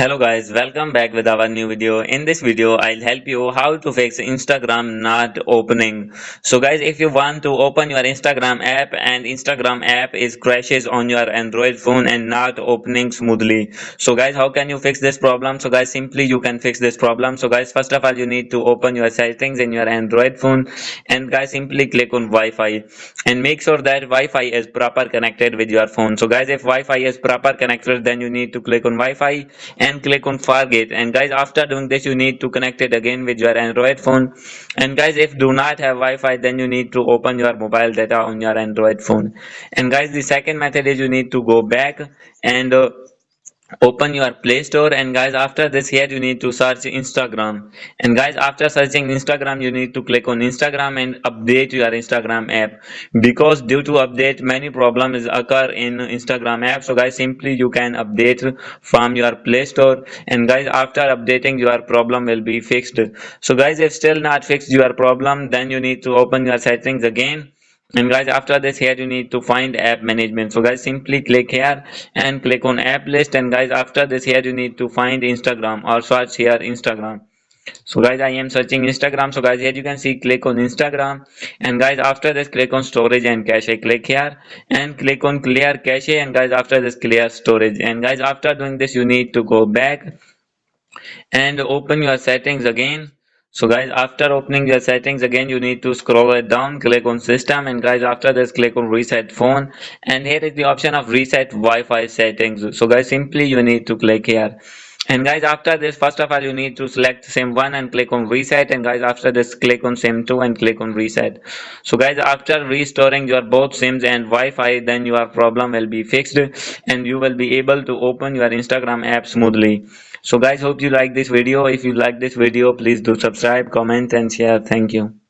Hello guys, welcome back with our new video. In this video, I'll help you how to fix Instagram not opening. So guys, if you want to open your Instagram app and Instagram app is crashes on your Android phone and not opening smoothly. So guys, how can you fix this problem? So guys, simply you can fix this problem. So guys, first of all, you need to open your settings in your Android phone and guys, simply click on Wi-Fi and make sure that Wi-Fi is proper connected with your phone. So guys, if Wi-Fi is proper connected, then you need to click on Wi-Fi and click on forget. And guys, after doing this, you need to connect it again with your Android phone. And guys, if do not have Wi-Fi, then you need to open your mobile data on your Android phone. And guys, the second method is you need to go back and open your Play Store. And guys, after this, here you need to search Instagram. And guys, after searching Instagram, you need to click on Instagram and update your Instagram app, because due to update many problems occur in Instagram app. So guys, simply you can update from your Play Store. And guys, after updating, your problem will be fixed. So guys, if still not fixed your problem, then you need to open your settings again. And guys, after this, here you need to find app management. So guys, simply click here and click on app list. And guys, after this, here you need to find Instagram or search here Instagram. So guys, I am searching Instagram. So guys, here you can see click on Instagram. And guys, after this, click on storage and cache. Click here and click on clear cache. And guys, after this, clear storage. And guys, after doing this, you need to go back and open your settings again. So guys, after opening your settings again, you need to scroll it down, click on system. And guys, after this, click on reset phone. And here is the option of reset Wi-Fi settings. So guys, simply you need to click here. And guys, after this, first of all, you need to select sim 1 and click on reset. And guys, after this, click on sim 2 and click on reset. So guys, after restoring your both sims and Wi-Fi, then your problem will be fixed and you will be able to open your Instagram app smoothly. So guys, hope you like this video. If you like this video, please do subscribe, comment and share. Thank you.